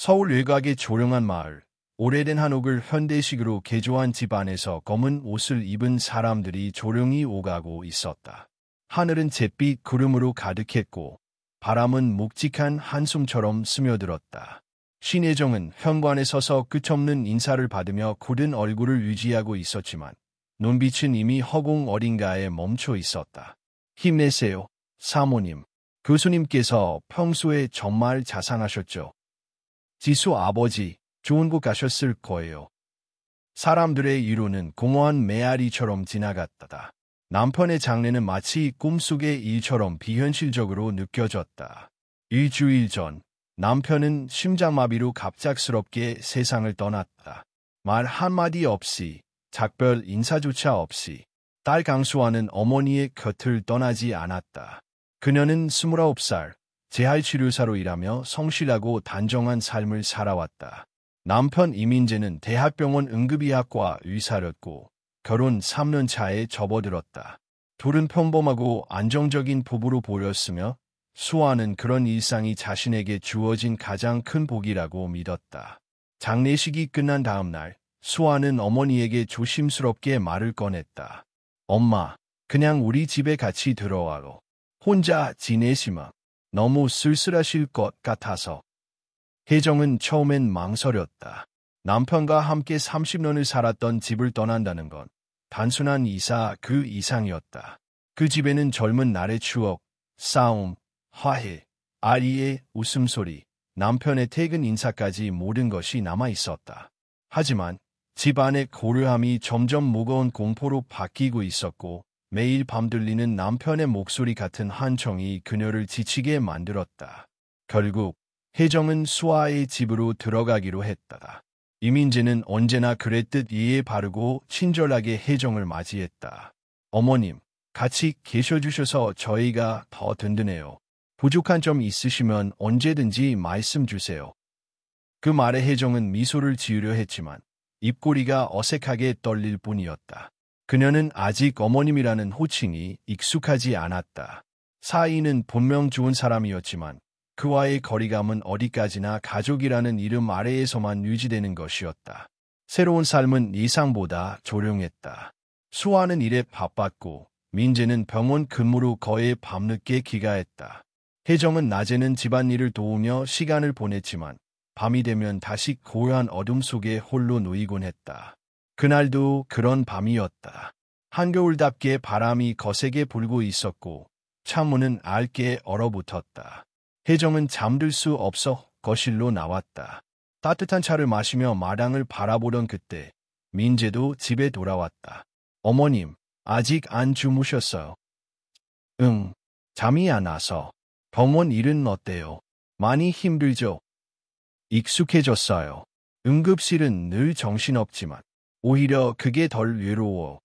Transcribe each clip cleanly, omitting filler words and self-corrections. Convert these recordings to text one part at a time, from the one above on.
서울 외곽의 조용한 마을, 오래된 한옥을 현대식으로 개조한 집 안에서 검은 옷을 입은 사람들이 조용히 오가고 있었다. 하늘은 잿빛 구름으로 가득했고 바람은 묵직한 한숨처럼 스며들었다. 신혜정은 현관에 서서 끝없는 인사를 받으며 굳은 얼굴을 유지하고 있었지만 눈빛은 이미 허공 어딘가에 멈춰 있었다. 힘내세요, 사모님. 교수님께서 평소에 정말 자상하셨죠? 지수 아버지, 좋은 곳 가셨을 거예요. 사람들의 위로는 공허한 메아리처럼 지나갔다. 남편의 장례는 마치 꿈속의 일처럼 비현실적으로 느껴졌다. 일주일 전, 남편은 심장마비로 갑작스럽게 세상을 떠났다. 말 한마디 없이, 작별 인사조차 없이, 딸 강수아는 어머니의 곁을 떠나지 않았다. 그녀는 29살, 재활치료사로 일하며 성실하고 단정한 삶을 살아왔다. 남편 이민재는 대학병원 응급의학과 의사였고 결혼 3년 차에 접어들었다. 둘은 평범하고 안정적인 부부로 보였으며 수아는 그런 일상이 자신에게 주어진 가장 큰 복이라고 믿었다. 장례식이 끝난 다음 날, 수아는 어머니에게 조심스럽게 말을 꺼냈다. 엄마, 그냥 우리 집에 같이 들어와요. 혼자 지내시면 너무 쓸쓸하실 것 같아서. 혜정은 처음엔 망설였다. 남편과 함께 30년을 살았던 집을 떠난다는 건 단순한 이사 그 이상이었다. 그 집에는 젊은 날의 추억, 싸움, 화해, 아이의 웃음소리, 남편의 퇴근 인사까지 모든 것이 남아 있었다. 하지만 집 안의 고요함이 점점 무거운 공포로 바뀌고 있었고 매일 밤 들리는 남편의 목소리 같은 한청이 그녀를 지치게 만들었다. 결국 혜정은 수아의 집으로 들어가기로 했다. 이민재는 언제나 그랬듯 이에 바르고 친절하게 혜정을 맞이했다. 어머님, 같이 계셔주셔서 저희가 더 든든해요. 부족한 점 있으시면 언제든지 말씀 주세요. 그 말에 혜정은 미소를 지으려 했지만 입꼬리가 어색하게 떨릴 뿐이었다. 그녀는 아직 어머님이라는 호칭이 익숙하지 않았다. 사이는 분명 좋은 사람이었지만 그와의 거리감은 어디까지나 가족이라는 이름 아래에서만 유지되는 것이었다. 새로운 삶은 예상보다 조용했다. 수아는 일에 바빴고 민재는 병원 근무로 거의 밤늦게 귀가했다. 혜정은 낮에는 집안일을 도우며 시간을 보냈지만 밤이 되면 다시 고요한 어둠 속에 홀로 놓이곤 했다. 그날도 그런 밤이었다. 한겨울답게 바람이 거세게 불고 있었고 창문은 얇게 얼어붙었다. 혜정은 잠들 수 없어 거실로 나왔다. 따뜻한 차를 마시며 마당을 바라보던 그때 민재도 집에 돌아왔다. 어머님, 아직 안 주무셨어요? 응, 잠이 안 와서. 병원 일은 어때요? 많이 힘들죠? 익숙해졌어요. 응급실은 늘 정신없지만 오히려 그게 덜 외로워.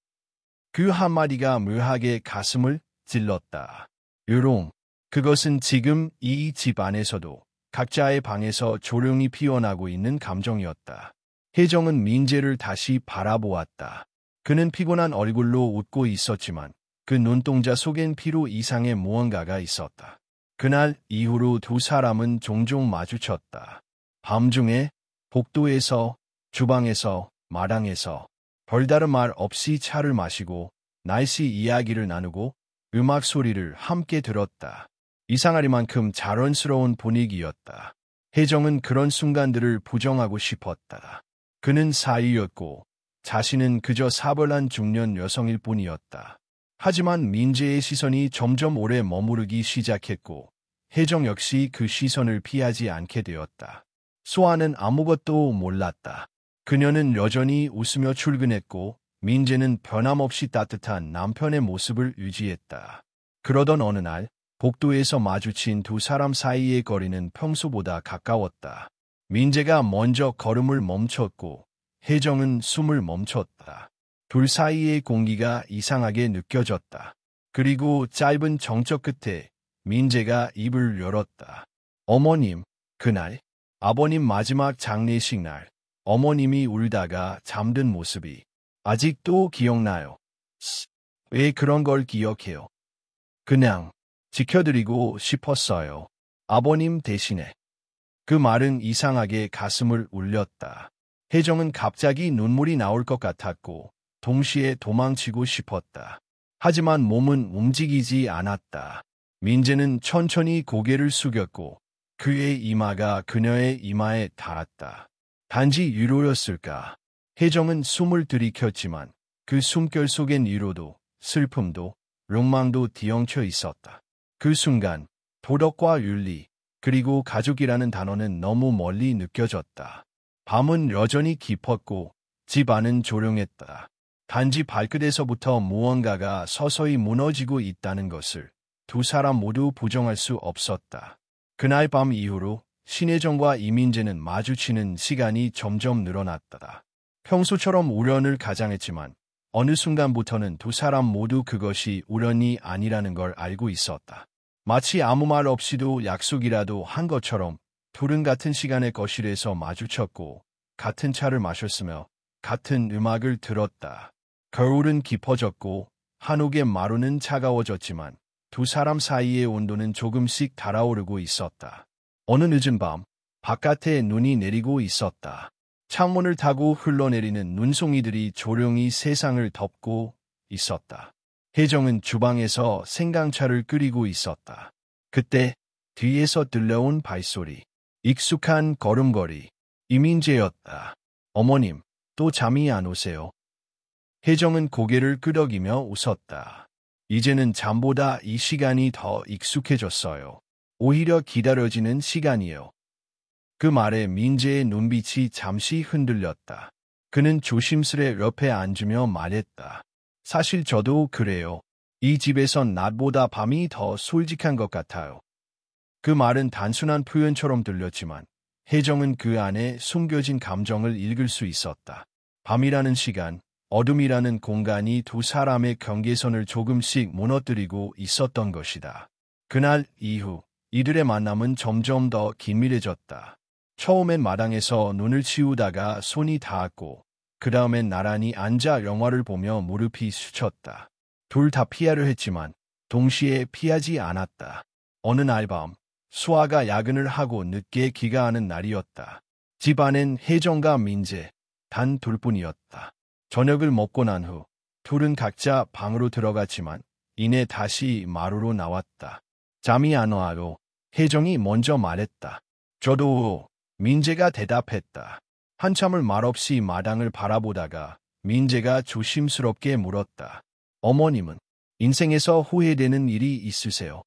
그 한마디가 묘하게 가슴을 찔렀다. 요롱, 그것은 지금 이 집 안에서도 각자의 방에서 조용히 피어나고 있는 감정이었다. 혜정은 민재를 다시 바라보았다. 그는 피곤한 얼굴로 웃고 있었지만 그 눈동자 속엔 피로 이상의 무언가가 있었다. 그날 이후로 두 사람은 종종 마주쳤다. 밤중에, 복도에서, 주방에서, 마당에서 별다른 말 없이 차를 마시고 날씨 이야기를 나누고 음악 소리를 함께 들었다. 이상하리만큼 자연스러운 분위기였다. 혜정은 그런 순간들을 부정하고 싶었다. 그는 사위였고 자신은 그저 사벌한 중년 여성일 뿐이었다. 하지만 민재의 시선이 점점 오래 머무르기 시작했고 혜정 역시 그 시선을 피하지 않게 되었다. 수아는 아무것도 몰랐다. 그녀는 여전히 웃으며 출근했고 민재는 변함없이 따뜻한 남편의 모습을 유지했다. 그러던 어느 날 복도에서 마주친 두 사람 사이의 거리는 평소보다 가까웠다. 민재가 먼저 걸음을 멈췄고 혜정은 숨을 멈췄다. 둘 사이의 공기가 이상하게 느껴졌다. 그리고 짧은 정적 끝에 민재가 입을 열었다. 어머님, 그날 아버님 마지막 장례식 날 어머님이 울다가 잠든 모습이 아직도 기억나요. 왜 그런 걸 기억해요? 그냥 지켜드리고 싶었어요. 아버님 대신에. 그 말은 이상하게 가슴을 울렸다. 혜정은 갑자기 눈물이 나올 것 같았고 동시에 도망치고 싶었다. 하지만 몸은 움직이지 않았다. 민재는 천천히 고개를 숙였고 그의 이마가 그녀의 이마에 닿았다. 단지 위로였을까? 혜정은 숨을 들이켰지만 그 숨결 속엔 위로도 슬픔도 욕망도 뒤엉켜 있었다. 그 순간 도덕과 윤리 그리고 가족이라는 단어는 너무 멀리 느껴졌다. 밤은 여전히 깊었고 집 안은 조용했다. 단지 발끝에서부터 무언가가 서서히 무너지고 있다는 것을 두 사람 모두 부정할 수 없었다. 그날 밤 이후로 신혜정과 이민재는 마주치는 시간이 점점 늘어났다. 평소처럼 우연을 가장했지만 어느 순간부터는 두 사람 모두 그것이 우연이 아니라는 걸 알고 있었다. 마치 아무 말 없이도 약속이라도 한 것처럼 둘은 같은 시간에 거실에서 마주쳤고 같은 차를 마셨으며 같은 음악을 들었다. 겨울은 깊어졌고 한옥의 마루는 차가워졌지만 두 사람 사이의 온도는 조금씩 달아오르고 있었다. 어느 늦은 밤 바깥에 눈이 내리고 있었다. 창문을 타고 흘러내리는 눈송이들이 조용히 세상을 덮고 있었다. 혜정은 주방에서 생강차를 끓이고 있었다. 그때 뒤에서 들려온 발소리, 익숙한 걸음걸이, 이민재였다. 어머님, 또 잠이 안 오세요? 혜정은 고개를 끄덕이며 웃었다. 이제는 잠보다 이 시간이 더 익숙해졌어요. 오히려 기다려지는 시간이요. 그 말에 민재의 눈빛이 잠시 흔들렸다. 그는 조심스레 옆에 앉으며 말했다. 사실 저도 그래요. 이 집에선 낮보다 밤이 더 솔직한 것 같아요. 그 말은 단순한 표현처럼 들렸지만 혜정은 그 안에 숨겨진 감정을 읽을 수 있었다. 밤이라는 시간, 어둠이라는 공간이 두 사람의 경계선을 조금씩 무너뜨리고 있었던 것이다. 그날 이후 이들의 만남은 점점 더 긴밀해졌다. 처음엔 마당에서 눈을 치우다가 손이 닿았고 그 다음엔 나란히 앉아 영화를 보며 무릎이 스쳤다. 둘 다 피하려 했지만 동시에 피하지 않았다. 어느 날 밤 수아가 야근을 하고 늦게 귀가하는 날이었다. 집 안엔 혜정과 민재 단 둘뿐이었다. 저녁을 먹고 난 후 둘은 각자 방으로 들어갔지만 이내 다시 마루로 나왔다. 잠이 안 와요. 혜정이 먼저 말했다. 저도. 민재가 대답했다. 한참을 말없이 마당을 바라보다가 민재가 조심스럽게 물었다. 어머님은 인생에서 후회되는 일이 있으세요?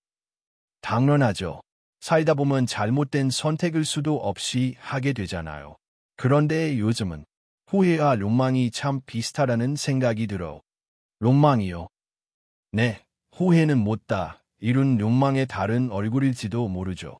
당연하죠. 살다 보면 잘못된 선택을 수도 없이 하게 되잖아요. 그런데 요즘은 후회와 욕망이 참 비슷하다는 생각이 들어. 욕망이요? 네, 후회는 못다 이룬 욕망의 다른 얼굴일지도 모르죠.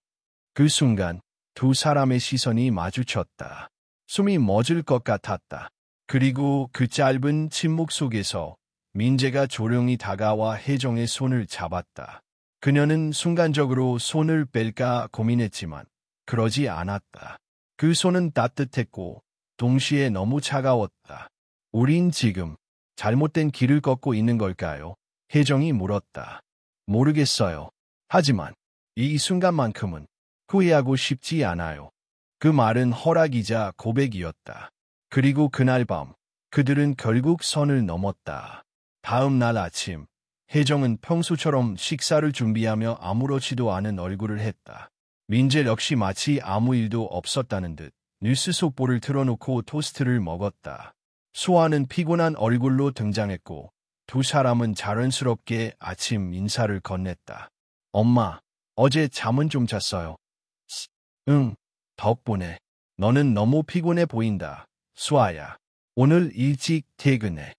그 순간 두 사람의 시선이 마주쳤다. 숨이 멎을 것 같았다. 그리고 그 짧은 침묵 속에서 민재가 조용히 다가와 혜정의 손을 잡았다. 그녀는 순간적으로 손을 뺄까 고민했지만 그러지 않았다. 그 손은 따뜻했고 동시에 너무 차가웠다. 우린 지금 잘못된 길을 걷고 있는 걸까요? 혜정이 물었다. 모르겠어요. 하지만 이 순간만큼은 후회하고 싶지 않아요. 그 말은 허락이자 고백이었다. 그리고 그날 밤 그들은 결국 선을 넘었다. 다음 날 아침 혜정은 평소처럼 식사를 준비하며 아무렇지도 않은 얼굴을 했다. 민재 역시 마치 아무 일도 없었다는 듯 뉴스 속보를 틀어놓고 토스트를 먹었다. 수아는 피곤한 얼굴로 등장했고 두 사람은 자연스럽게 아침 인사를 건넸다. 엄마, 어제 잠은 좀 잤어요. 응, 덕분에. 너는 너무 피곤해 보인다. 수아야, 오늘 일찍 퇴근해.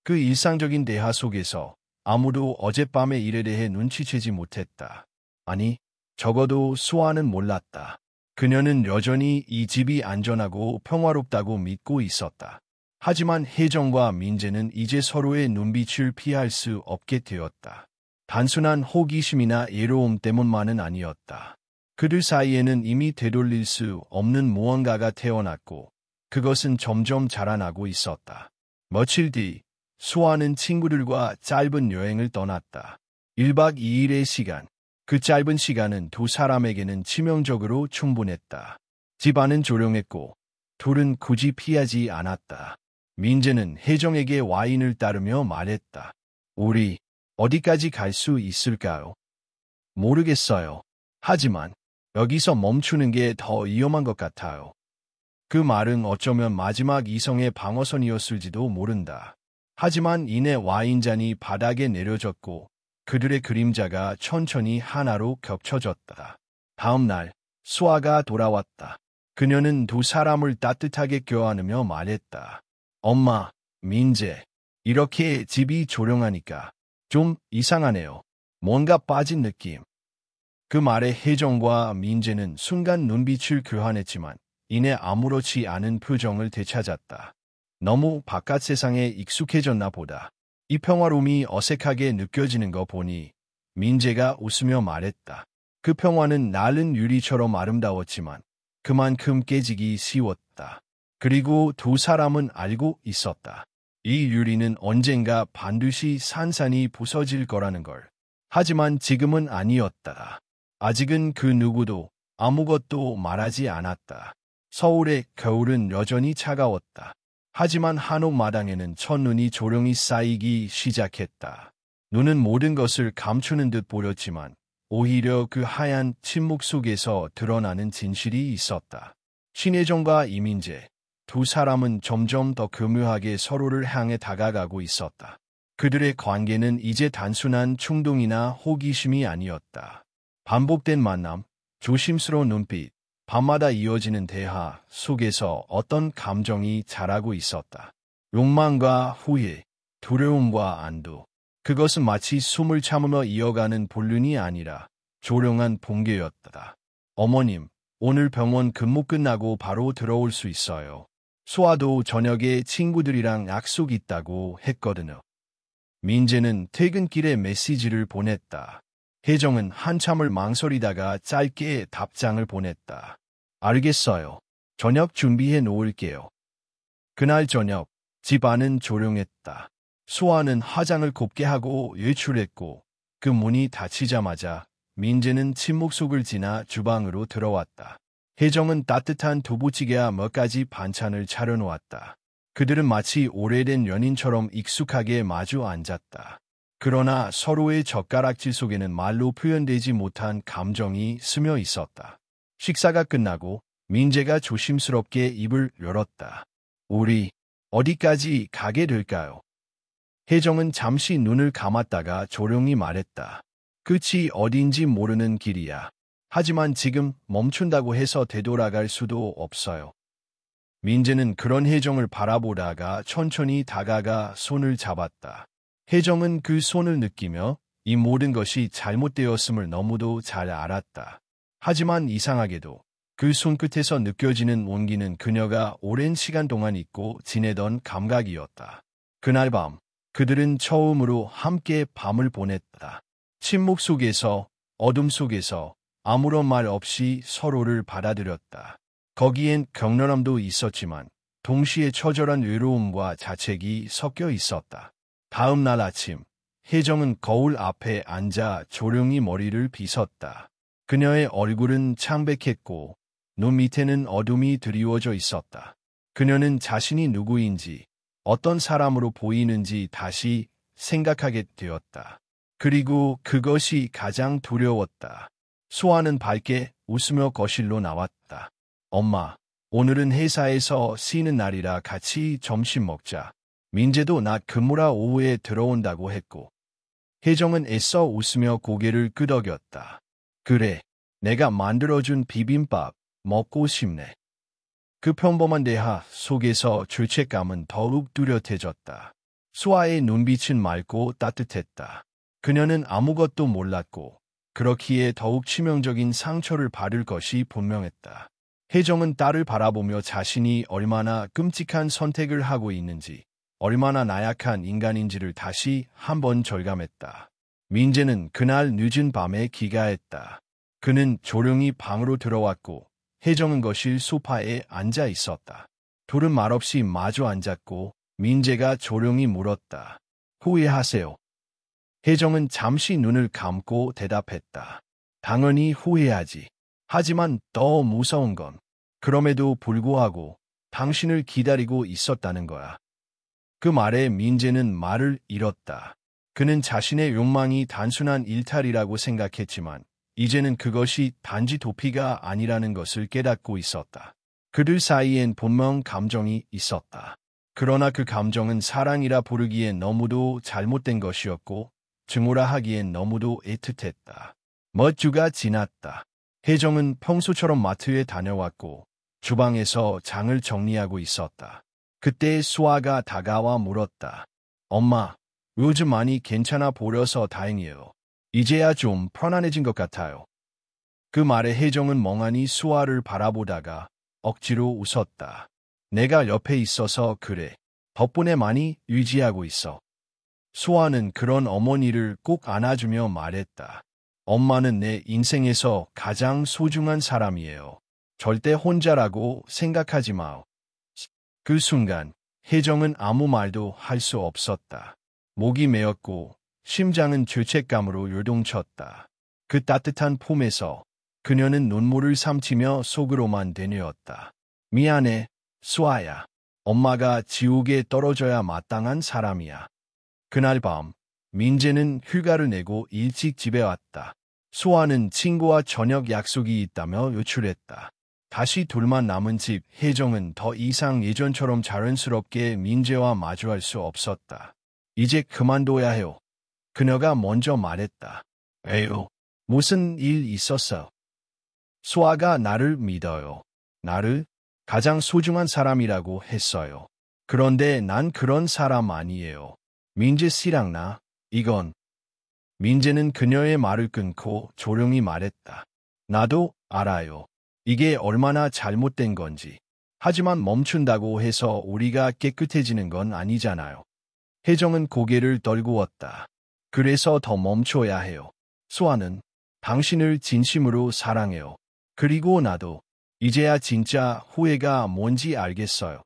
그 일상적인 대화 속에서 아무도 어젯밤의 일에 대해 눈치채지 못했다. 아니, 적어도 수아는 몰랐다. 그녀는 여전히 이 집이 안전하고 평화롭다고 믿고 있었다. 하지만 혜정과 민재는 이제 서로의 눈빛을 피할 수 없게 되었다. 단순한 호기심이나 애로움 때문만은 아니었다. 그들 사이에는 이미 되돌릴 수 없는 무언가가 태어났고 그것은 점점 자라나고 있었다. 며칠 뒤 수아는 친구들과 짧은 여행을 떠났다. 1박 2일의 시간. 그 짧은 시간은 두 사람에게는 치명적으로 충분했다. 집안은 조용했고 둘은 굳이 피하지 않았다. 민재는 혜정에게 와인을 따르며 말했다. 우리 어디까지 갈 수 있을까요? 모르겠어요. 하지만 여기서 멈추는 게 더 위험한 것 같아요. 그 말은 어쩌면 마지막 이성의 방어선이었을지도 모른다. 하지만 이내 와인잔이 바닥에 내려졌고 그들의 그림자가 천천히 하나로 겹쳐졌다. 다음 날 수아가 돌아왔다. 그녀는 두 사람을 따뜻하게 껴안으며 말했다. 엄마, 민재, 이렇게 집이 조용하니까 좀 이상하네요. 뭔가 빠진 느낌. 그 말에 혜정과 민재는 순간 눈빛을 교환했지만 이내 아무렇지 않은 표정을 되찾았다. 너무 바깥 세상에 익숙해졌나 보다. 이 평화로움이 어색하게 느껴지는 거 보니 민재가 웃으며 말했다. 그 평화는 낡은 유리처럼 아름다웠지만 그만큼 깨지기 쉬웠다. 그리고 두 사람은 알고 있었다. 이 유리는 언젠가 반드시 산산이 부서질 거라는 걸. 하지만 지금은 아니었다. 아직은 그 누구도 아무것도 말하지 않았다. 서울의 겨울은 여전히 차가웠다. 하지만 한옥마당에는 첫눈이 조용히 쌓이기 시작했다. 눈은 모든 것을 감추는 듯 보였지만 오히려 그 하얀 침묵 속에서 드러나는 진실이 있었다. 신혜정과 이민재, 두 사람은 점점 더 교묘하게 서로를 향해 다가가고 있었다. 그들의 관계는 이제 단순한 충동이나 호기심이 아니었다. 반복된 만남, 조심스러운 눈빛, 밤마다 이어지는 대화 속에서 어떤 감정이 자라고 있었다. 욕망과 후회, 두려움과 안도. 그것은 마치 숨을 참으며 이어가는 불륜이 아니라 조용한 봉계였다. 어머님, 오늘 병원 근무 끝나고 바로 들어올 수 있어요. 수아도 저녁에 친구들이랑 약속 있다고 했거든요. 민재는 퇴근길에 메시지를 보냈다. 혜정은 한참을 망설이다가 짧게 답장을 보냈다. 알겠어요. 저녁 준비해 놓을게요. 그날 저녁, 집 안은 조용했다. 수아는 화장을 곱게 하고 외출했고 그 문이 닫히자마자 민재는 침묵 속을 지나 주방으로 들어왔다. 혜정은 따뜻한 두부찌개와 몇 가지 반찬을 차려놓았다. 그들은 마치 오래된 연인처럼 익숙하게 마주 앉았다. 그러나 서로의 젓가락질 속에는 말로 표현되지 못한 감정이 스며 있었다. 식사가 끝나고 민재가 조심스럽게 입을 열었다. 우리 어디까지 가게 될까요? 혜정은 잠시 눈을 감았다가 조용히 말했다. 끝이 어딘지 모르는 길이야. 하지만 지금 멈춘다고 해서 되돌아갈 수도 없어요. 민재는 그런 혜정을 바라보다가 천천히 다가가 손을 잡았다. 혜정은 그 손을 느끼며 이 모든 것이 잘못되었음을 너무도 잘 알았다. 하지만 이상하게도 그 손끝에서 느껴지는 온기는 그녀가 오랜 시간 동안 잊고 지내던 감각이었다. 그날 밤 그들은 처음으로 함께 밤을 보냈다. 침묵 속에서, 어둠 속에서 아무런 말 없이 서로를 받아들였다. 거기엔 격렬함도 있었지만 동시에 처절한 외로움과 자책이 섞여 있었다. 다음 날 아침, 혜정은 거울 앞에 앉아 조용히 머리를 빗었다. 그녀의 얼굴은 창백했고 눈 밑에는 어둠이 드리워져 있었다. 그녀는 자신이 누구인지, 어떤 사람으로 보이는지 다시 생각하게 되었다. 그리고 그것이 가장 두려웠다. 수아는 밝게 웃으며 거실로 나왔다. 엄마, 오늘은 회사에서 쉬는 날이라 같이 점심 먹자. 민재도 낮 근무라 오후에 들어온다고 했고. 혜정은 애써 웃으며 고개를 끄덕였다. 그래, 내가 만들어준 비빔밥 먹고 싶네. 그 평범한 대화 속에서 죄책감은 더욱 뚜렷해졌다. 수아의 눈빛은 맑고 따뜻했다. 그녀는 아무것도 몰랐고 그렇기에 더욱 치명적인 상처를 받을 것이 분명했다. 혜정은 딸을 바라보며 자신이 얼마나 끔찍한 선택을 하고 있는지, 얼마나 나약한 인간인지를 다시 한번 절감했다. 민재는 그날 늦은 밤에 귀가했다. 그는 조용히 방으로 들어왔고 혜정은 거실 소파에 앉아 있었다. 둘은 말없이 마주 앉았고 민재가 조용히 물었다. 후회하세요? 혜정은 잠시 눈을 감고 대답했다. 당연히 후회하지. 하지만 더 무서운 건 그럼에도 불구하고 당신을 기다리고 있었다는 거야. 그 말에 민재는 말을 잃었다. 그는 자신의 욕망이 단순한 일탈이라고 생각했지만 이제는 그것이 단지 도피가 아니라는 것을 깨닫고 있었다. 그들 사이엔 분명 감정이 있었다. 그러나 그 감정은 사랑이라 부르기엔 너무도 잘못된 것이었고 증오라 하기엔 너무도 애틋했다. 몇 주가 지났다. 혜정은 평소처럼 마트에 다녀왔고 주방에서 장을 정리하고 있었다. 그때 수아가 다가와 물었다. 엄마, 요즘 많이 괜찮아 보여서 다행이에요. 이제야 좀 편안해진 것 같아요. 그 말에 혜정은 멍하니 수아를 바라보다가 억지로 웃었다. 내가 옆에 있어서 그래. 덕분에 많이 유지하고 있어. 수아는 그런 어머니를 꼭 안아주며 말했다. 엄마는 내 인생에서 가장 소중한 사람이에요. 절대 혼자라고 생각하지 마. 그 순간 혜정은 아무 말도 할 수 없었다. 목이 메었고 심장은 죄책감으로 요동쳤다. 그 따뜻한 품에서 그녀는 눈물을 삼키며 속으로만 되뇌었다. 미안해, 수아야. 엄마가 지옥에 떨어져야 마땅한 사람이야. 그날 밤, 민재는 휴가를 내고 일찍 집에 왔다. 수아는 친구와 저녁 약속이 있다며 외출했다. 다시 둘만 남은 집, 혜정은 더 이상 예전처럼 자연스럽게 민재와 마주할 수 없었다. 이제 그만둬야 해요. 그녀가 먼저 말했다. 에휴, 무슨 일 있었어? 수아가 나를 믿어요. 나를 가장 소중한 사람이라고 했어요. 그런데 난 그런 사람 아니에요. 민재 씨랑 나, 이건. 민재는 그녀의 말을 끊고 조용히 말했다. 나도 알아요. 이게 얼마나 잘못된 건지. 하지만 멈춘다고 해서 우리가 깨끗해지는 건 아니잖아요. 혜정은 고개를 떨구었다. 그래서 더 멈춰야 해요. 수아는 당신을 진심으로 사랑해요. 그리고 나도 이제야 진짜 후회가 뭔지 알겠어요.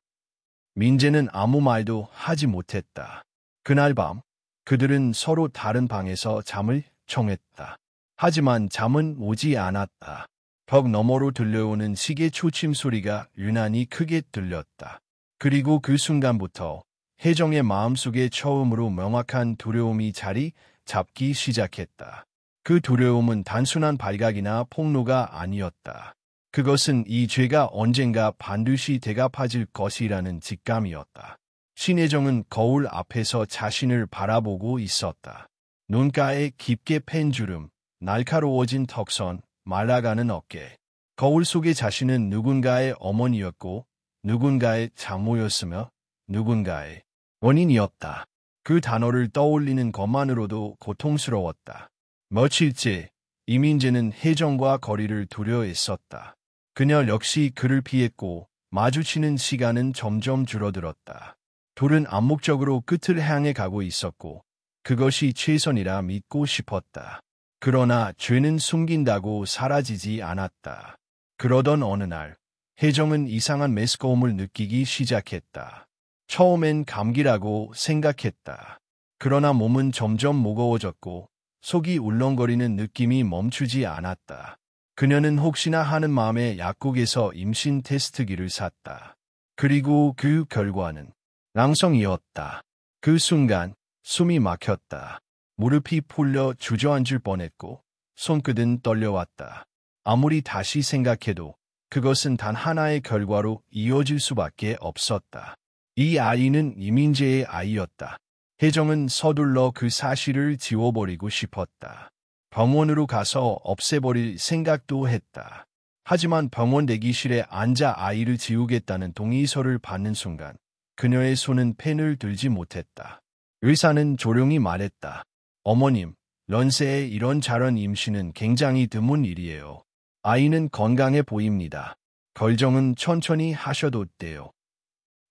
민재는 아무 말도 하지 못했다. 그날 밤 그들은 서로 다른 방에서 잠을 청했다. 하지만 잠은 오지 않았다. 벽 너머로 들려오는 시계 초침 소리가 유난히 크게 들렸다. 그리고 그 순간부터 혜정의 마음속에 처음으로 명확한 두려움이 자리 잡기 시작했다. 그 두려움은 단순한 발각이나 폭로가 아니었다. 그것은 이 죄가 언젠가 반드시 대갚아질 것이라는 직감이었다. 신혜정은 거울 앞에서 자신을 바라보고 있었다. 눈가에 깊게 팬 주름, 날카로워진 턱선, 말라가는 어깨. 거울 속의 자신은 누군가의 어머니였고 누군가의 장모였으며 누군가의 원인이었다. 그 단어를 떠올리는 것만으로도 고통스러웠다. 며칠째 이민재는 혜정과 거리를 두려워했었다. 그녀 역시 그를 피했고 마주치는 시간은 점점 줄어들었다. 둘은 암묵적으로 끝을 향해 가고 있었고 그것이 최선이라 믿고 싶었다. 그러나 죄는 숨긴다고 사라지지 않았다. 그러던 어느 날 혜정은 이상한 메스꺼움을 느끼기 시작했다. 처음엔 감기라고 생각했다. 그러나 몸은 점점 무거워졌고 속이 울렁거리는 느낌이 멈추지 않았다. 그녀는 혹시나 하는 마음에 약국에서 임신 테스트기를 샀다. 그리고 그 결과는 낭성이었다. 그 순간 숨이 막혔다. 무릎이 풀려 주저앉을 뻔했고 손끝은 떨려왔다. 아무리 다시 생각해도 그것은 단 하나의 결과로 이어질 수밖에 없었다. 이 아이는 이민재의 아이였다. 혜정은 서둘러 그 사실을 지워버리고 싶었다. 병원으로 가서 없애버릴 생각도 했다. 하지만 병원 대기실에 앉아 아이를 지우겠다는 동의서를 받는 순간 그녀의 손은 펜을 들지 못했다. 의사는 조용히 말했다. 어머님, 런세의 이런 잘한 임신은 굉장히 드문 일이에요. 아이는 건강해 보입니다. 결정은 천천히 하셔도 돼요.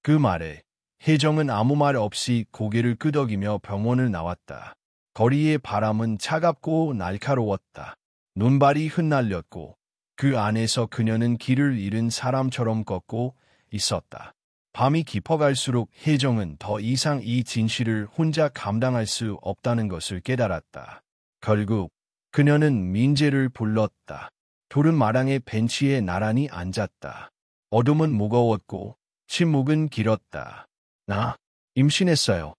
그 말에 혜정은 아무 말 없이 고개를 끄덕이며 병원을 나왔다. 거리의 바람은 차갑고 날카로웠다. 눈발이 흩날렸고 그 안에서 그녀는 길을 잃은 사람처럼 걷고 있었다. 밤이 깊어갈수록 혜정은 더 이상 이 진실을 혼자 감당할 수 없다는 것을 깨달았다. 결국 그녀는 민재를 불렀다. 둘은 마당의 벤치에 나란히 앉았다. 어둠은 무거웠고 침묵은 길었다. 나 임신했어요.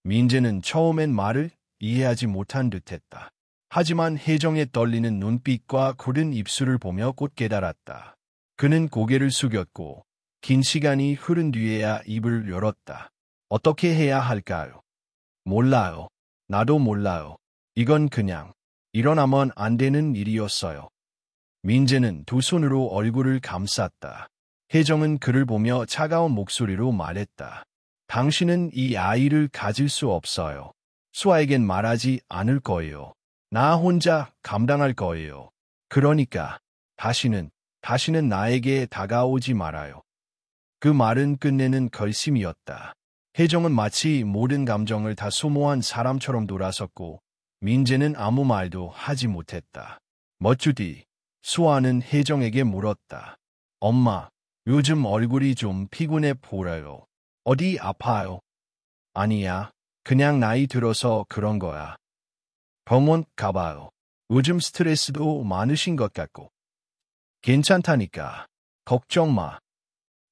민재는 처음엔 말을 이해하지 못한 듯했다. 하지만 혜정의 떨리는 눈빛과 굳은 입술을 보며 곧 깨달았다. 그는 고개를 숙였고 긴 시간이 흐른 뒤에야 입을 열었다. 어떻게 해야 할까요? 몰라요. 나도 몰라요. 이건 그냥 일어나면 안 되는 일이었어요. 민재는 두 손으로 얼굴을 감쌌다. 혜정은 그를 보며 차가운 목소리로 말했다. 당신은 이 아이를 가질 수 없어요. 수아에겐 말하지 않을 거예요. 나 혼자 감당할 거예요. 그러니까 다시는 나에게 다가오지 말아요. 그 말은 끝내는 결심이었다. 혜정은 마치 모든 감정을 다 소모한 사람처럼 돌아섰고 민재는 아무 말도 하지 못했다. 몇 주 뒤 수아는 혜정에게 물었다. 엄마, 요즘 얼굴이 좀 피곤해 보여요. 어디 아파요? 아니야, 그냥 나이 들어서 그런 거야. 병원 가봐요. 요즘 스트레스도 많으신 것 같고. 괜찮다니까. 걱정 마.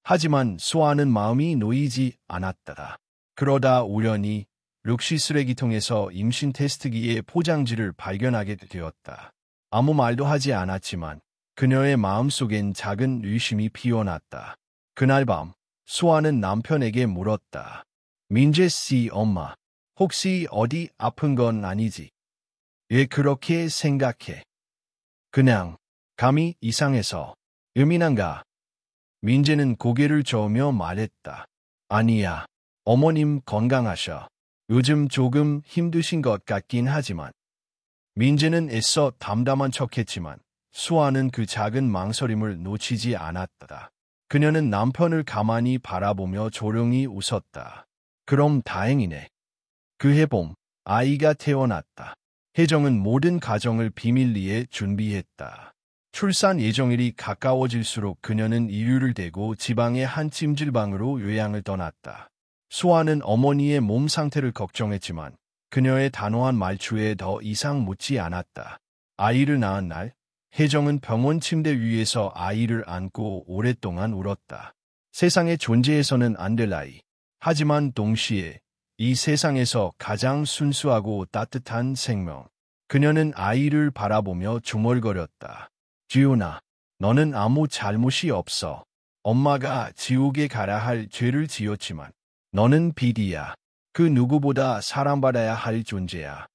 하지만 수아는 마음이 놓이지 않았다. 그러다 우연히 룩시 쓰레기통에서 임신 테스트기의 포장지를 발견하게 되었다. 아무 말도 하지 않았지만 그녀의 마음속엔 작은 의심이 피어났다. 그날 밤 수아는 남편에게 물었다. 민재 씨 엄마, 혹시 어디 아픈 건 아니지? 왜 그렇게 생각해? 그냥 감이 이상해서. 예민한가? 민재는 고개를 저으며 말했다. 아니야. 어머님 건강하셔. 요즘 조금 힘드신 것 같긴 하지만. 민재는 애써 담담한 척했지만 수아는 그 작은 망설임을 놓치지 않았다. 그녀는 남편을 가만히 바라보며 조용히 웃었다. 그럼 다행이네. 그해 봄 아이가 태어났다. 혜정은 모든 가정을 비밀리에 준비했다. 출산 예정일이 가까워질수록 그녀는 이유를 대고 지방의 한 찜질방으로 요양을 떠났다. 수아는 어머니의 몸 상태를 걱정했지만 그녀의 단호한 말투에 더 이상 묻지 않았다. 아이를 낳은 날, 혜정은 병원 침대 위에서 아이를 안고 오랫동안 울었다. 세상에 존재해서는 안 될 아이. 하지만 동시에 이 세상에서 가장 순수하고 따뜻한 생명. 그녀는 아이를 바라보며 중얼거렸다. 지훈아, 너는 아무 잘못이 없어. 엄마가 지옥에 가야 할 죄를 지었지만 너는 비디야. 그 누구보다 사랑받아야 할 존재야.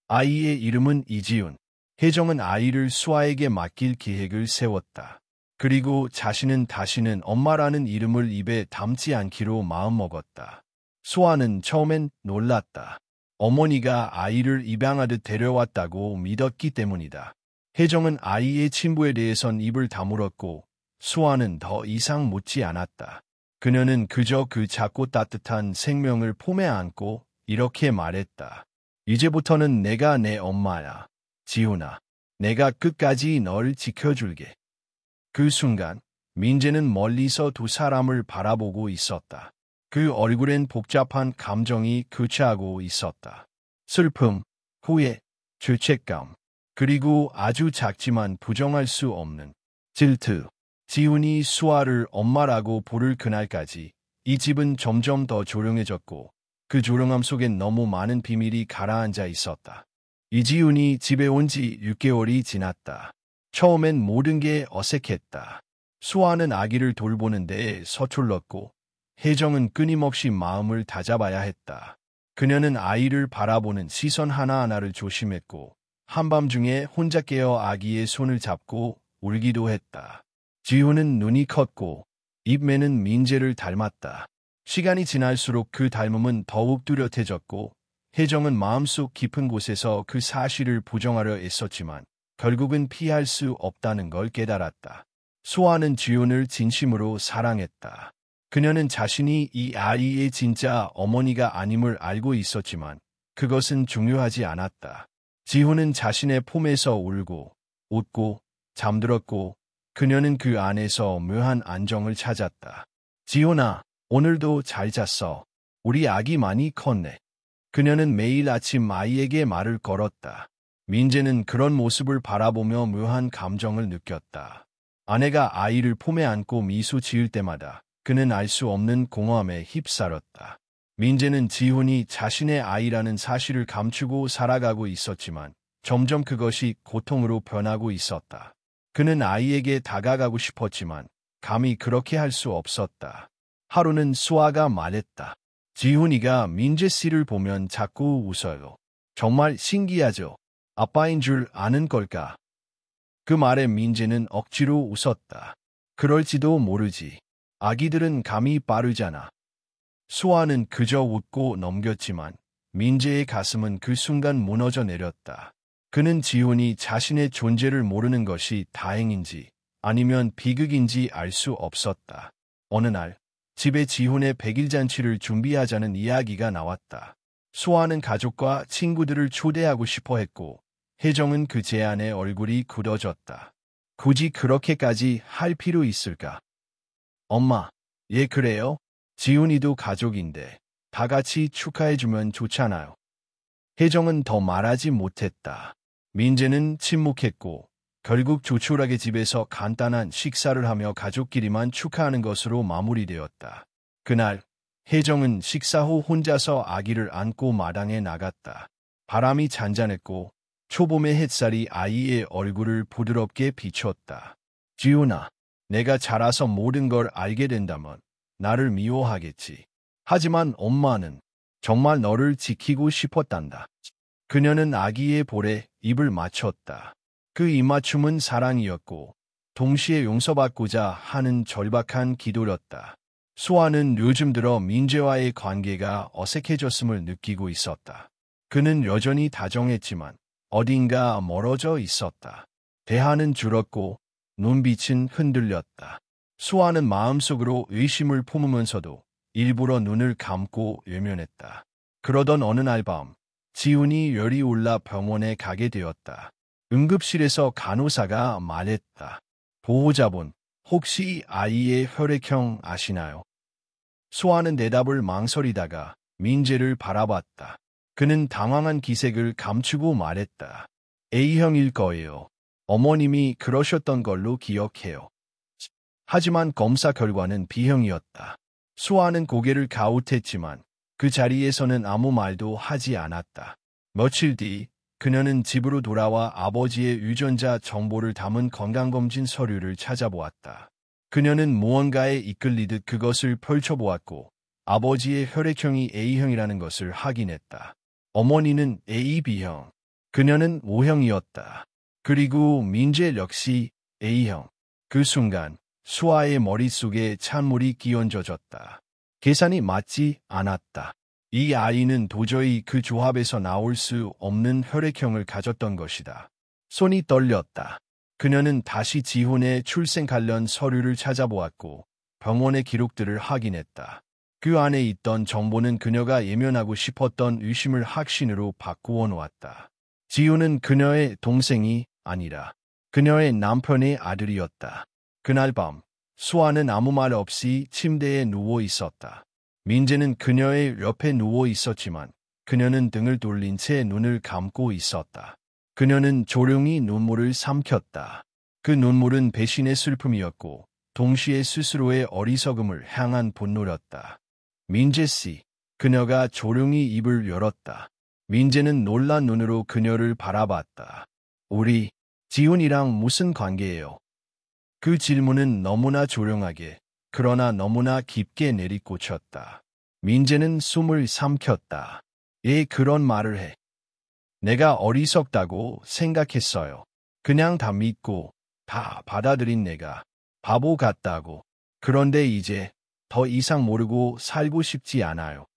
아이의 이름은 이지훈. 혜정은 아이를 수아에게 맡길 계획을 세웠다. 그리고 자신은 다시는 엄마라는 이름을 입에 담지 않기로 마음먹었다. 수아는 처음엔 놀랐다. 어머니가 아이를 입양하듯 데려왔다고 믿었기 때문이다. 혜정은 아이의 친부에 대해선 입을 다물었고 수아는 더 이상 묻지 않았다. 그녀는 그저 그 작고 따뜻한 생명을 품에 안고 이렇게 말했다. 이제부터는 내가 내 엄마야. 지훈아, 내가 끝까지 널 지켜줄게. 그 순간 민재는 멀리서 두 사람을 바라보고 있었다. 그 얼굴엔 복잡한 감정이 교차하고 있었다. 슬픔, 후회, 죄책감, 그리고 아주 작지만 부정할 수 없는 질투. 지훈이 수아를 엄마라고 부를 그날까지 이 집은 점점 더 조용해졌고 그 조용함 속엔 너무 많은 비밀이 가라앉아 있었다. 이지훈이 집에 온 지 6개월이 지났다. 처음엔 모든 게 어색했다. 수아는 아기를 돌보는 데에 서툴렀고 혜정은 끊임없이 마음을 다잡아야 했다. 그녀는 아이를 바라보는 시선 하나하나를 조심했고 한밤중에 혼자 깨어 아기의 손을 잡고 울기도 했다. 지훈은 눈이 컸고 입매는 민재를 닮았다. 시간이 지날수록 그 닮음은 더욱 뚜렷해졌고 혜정은 마음속 깊은 곳에서 그 사실을 부정하려 애썼지만 결국은 피할 수 없다는 걸 깨달았다. 수아는 지훈을 진심으로 사랑했다. 그녀는 자신이 이 아이의 진짜 어머니가 아님을 알고 있었지만 그것은 중요하지 않았다. 지훈은 자신의 품에서 울고 웃고 잠들었고 그녀는 그 안에서 묘한 안정을 찾았다. 지훈아, 오늘도 잘 잤어. 우리 아기 많이 컸네. 그녀는 매일 아침 아이에게 말을 걸었다. 민재는 그런 모습을 바라보며 묘한 감정을 느꼈다. 아내가 아이를 품에 안고 미소 지을 때마다 그는 알 수 없는 공허함에 휩싸였다. 민재는 지훈이 자신의 아이라는 사실을 감추고 살아가고 있었지만 점점 그것이 고통으로 변하고 있었다. 그는 아이에게 다가가고 싶었지만 감히 그렇게 할 수 없었다. 하루는 수아가 말했다. 지훈이가 민재 씨를 보면 자꾸 웃어요. 정말 신기하죠? 아빠인 줄 아는 걸까? 그 말에 민재는 억지로 웃었다. 그럴지도 모르지. 아기들은 감이 빠르잖아. 수아는 그저 웃고 넘겼지만 민재의 가슴은 그 순간 무너져 내렸다. 그는 지훈이 자신의 존재를 모르는 것이 다행인지 아니면 비극인지 알 수 없었다. 어느 날 집에 지훈의 백일잔치를 준비하자는 이야기가 나왔다. 수아는 가족과 친구들을 초대하고 싶어 했고 혜정은 그 제안에 얼굴이 굳어졌다. 굳이 그렇게까지 할 필요 있을까? 엄마, 예 그래요? 지훈이도 가족인데 다 같이 축하해주면 좋잖아요. 혜정은 더 말하지 못했다. 민재는 침묵했고 결국 조촐하게 집에서 간단한 식사를 하며 가족끼리만 축하하는 것으로 마무리되었다. 그날 혜정은 식사 후 혼자서 아기를 안고 마당에 나갔다. 바람이 잔잔했고 초봄의 햇살이 아이의 얼굴을 부드럽게 비췄다. 지훈아, 내가 자라서 모든 걸 알게 된다면 나를 미워하겠지. 하지만 엄마는 정말 너를 지키고 싶었단다. 그녀는 아기의 볼에 입을 맞췄다. 그 입맞춤은 사랑이었고 동시에 용서받고자 하는 절박한 기도였다. 수아는 요즘 들어 민재와의 관계가 어색해졌음을 느끼고 있었다. 그는 여전히 다정했지만 어딘가 멀어져 있었다. 대화는 줄었고 눈빛은 흔들렸다. 수아는 마음속으로 의심을 품으면서도 일부러 눈을 감고 외면했다. 그러던 어느 날 밤, 지훈이 열이 올라 병원에 가게 되었다. 응급실에서 간호사가 말했다. 보호자분, 혹시 아이의 혈액형 아시나요? 수아는 대답을 망설이다가 민재를 바라봤다. 그는 당황한 기색을 감추고 말했다. A형일 거예요. 어머님이 그러셨던 걸로 기억해요. 하지만 검사 결과는 B형이었다. 수아는 고개를 갸웃했지만 그 자리에서는 아무 말도 하지 않았다. 며칠 뒤 그녀는 집으로 돌아와 아버지의 유전자 정보를 담은 건강검진 서류를 찾아보았다. 그녀는 무언가에 이끌리듯 그것을 펼쳐보았고 아버지의 혈액형이 A형이라는 것을 확인했다. 어머니는 AB형, 그녀는 O형이었다. 그리고 민재 역시 A형. 그 순간 수아의 머릿속에 찬물이 끼얹어졌다. 계산이 맞지 않았다. 이 아이는 도저히 그 조합에서 나올 수 없는 혈액형을 가졌던 것이다. 손이 떨렸다. 그녀는 다시 지훈의 출생 관련 서류를 찾아보았고 병원의 기록들을 확인했다. 그 안에 있던 정보는 그녀가 예면하고 싶었던 의심을 확신으로 바꾸어 놓았다. 지훈은 그녀의 동생이 아니라 그녀의 남편의 아들이었다. 그날 밤 수아는 아무 말 없이 침대에 누워 있었다. 민재는 그녀의 옆에 누워 있었지만 그녀는 등을 돌린 채 눈을 감고 있었다. 그녀는 조용히 눈물을 삼켰다. 그 눈물은 배신의 슬픔이었고 동시에 스스로의 어리석음을 향한 분노였다. 민재 씨, 그녀가 조용히 입을 열었다. 민재는 놀란 눈으로 그녀를 바라봤다. 우리 지훈이랑 무슨 관계예요? 그 질문은 너무나 조용하게 그러나 너무나 깊게 내리꽂혔다. 민재는 숨을 삼켰다. 왜 그런 말을 해? 내가 어리석다고 생각했어요. 그냥 다 믿고 다 받아들인 내가 바보 같다고. 그런데 이제 더 이상 모르고 살고 싶지 않아요.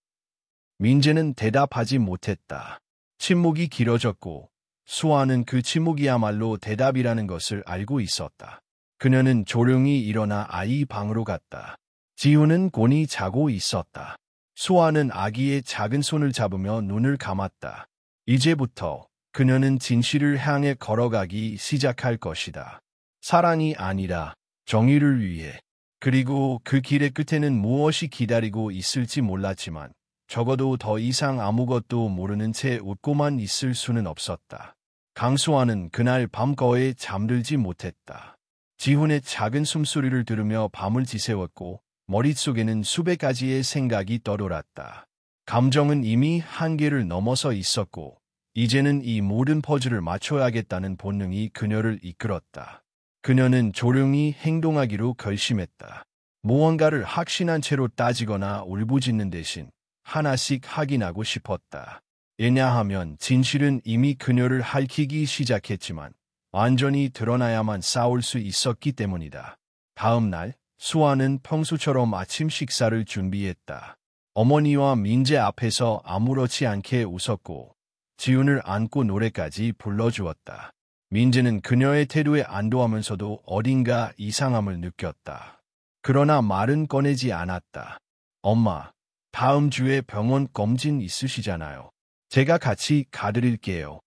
민재는 대답하지 못했다. 침묵이 길어졌고 수아는 그 침묵이야말로 대답이라는 것을 알고 있었다. 그녀는 조용히 일어나 아이 방으로 갔다. 지훈은 곤히 자고 있었다. 수아는 아기의 작은 손을 잡으며 눈을 감았다. 이제부터 그녀는 진실을 향해 걸어가기 시작할 것이다. 사랑이 아니라 정의를 위해. 그리고 그 길의 끝에는 무엇이 기다리고 있을지 몰랐지만 적어도 더 이상 아무것도 모르는 채 웃고만 있을 수는 없었다. 강수아는 그날 밤 거에 잠들지 못했다. 지훈의 작은 숨소리를 들으며 밤을 지새웠고 머릿속에는 수백 가지의 생각이 떠돌았다. 감정은 이미 한계를 넘어서 있었고 이제는 이 모든 퍼즐을 맞춰야겠다는 본능이 그녀를 이끌었다. 그녀는 조용히 행동하기로 결심했다. 무언가를 확신한 채로 따지거나 울부짖는 대신 하나씩 확인하고 싶었다. 왜냐하면 진실은 이미 그녀를 핥히기 시작했지만 완전히 드러나야만 싸울 수 있었기 때문이다. 다음 날 수아는 평소처럼 아침 식사를 준비했다. 어머니와 민재 앞에서 아무렇지 않게 웃었고 지훈을 안고 노래까지 불러주었다. 민재는 그녀의 태도에 안도하면서도 어딘가 이상함을 느꼈다. 그러나 말은 꺼내지 않았다. 엄마, 다음 주에 병원 검진 있으시잖아요. 제가 같이 가드릴게요.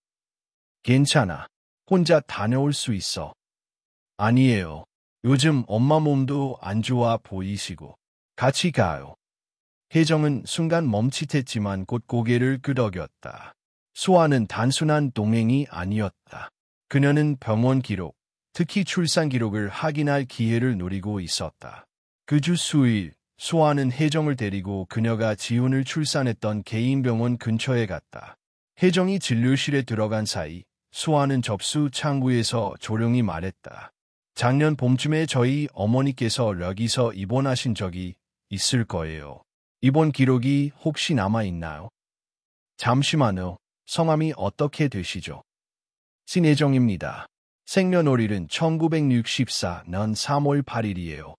괜찮아. 혼자 다녀올 수 있어. 아니에요. 요즘 엄마 몸도 안 좋아 보이시고. 같이 가요. 혜정은 순간 멈칫했지만 곧 고개를 끄덕였다. 수아는 단순한 동행이 아니었다. 그녀는 병원 기록, 특히 출산 기록을 확인할 기회를 노리고 있었다. 그 주 수일, 수아는 혜정을 데리고 그녀가 지훈을 출산했던 개인 병원 근처에 갔다. 혜정이 진료실에 들어간 사이 수아는 접수 창구에서 조용히 말했다. 작년 봄쯤에 저희 어머니께서 여기서 입원하신 적이 있을 거예요. 입원 기록이 혹시 남아있나요? 잠시만요. 성함이 어떻게 되시죠? 신혜정입니다. 생년월일은 1964년 3월 8일이에요.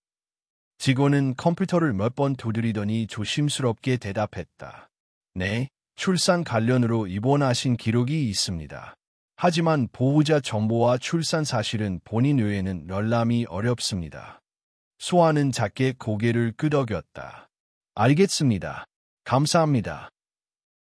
직원은 컴퓨터를 몇 번 두드리더니 조심스럽게 대답했다. 네, 출산 관련으로 입원하신 기록이 있습니다. 하지만 보호자 정보와 출산 사실은 본인 외에는 열람이 어렵습니다. 수아는 작게 고개를 끄덕였다. 알겠습니다. 감사합니다.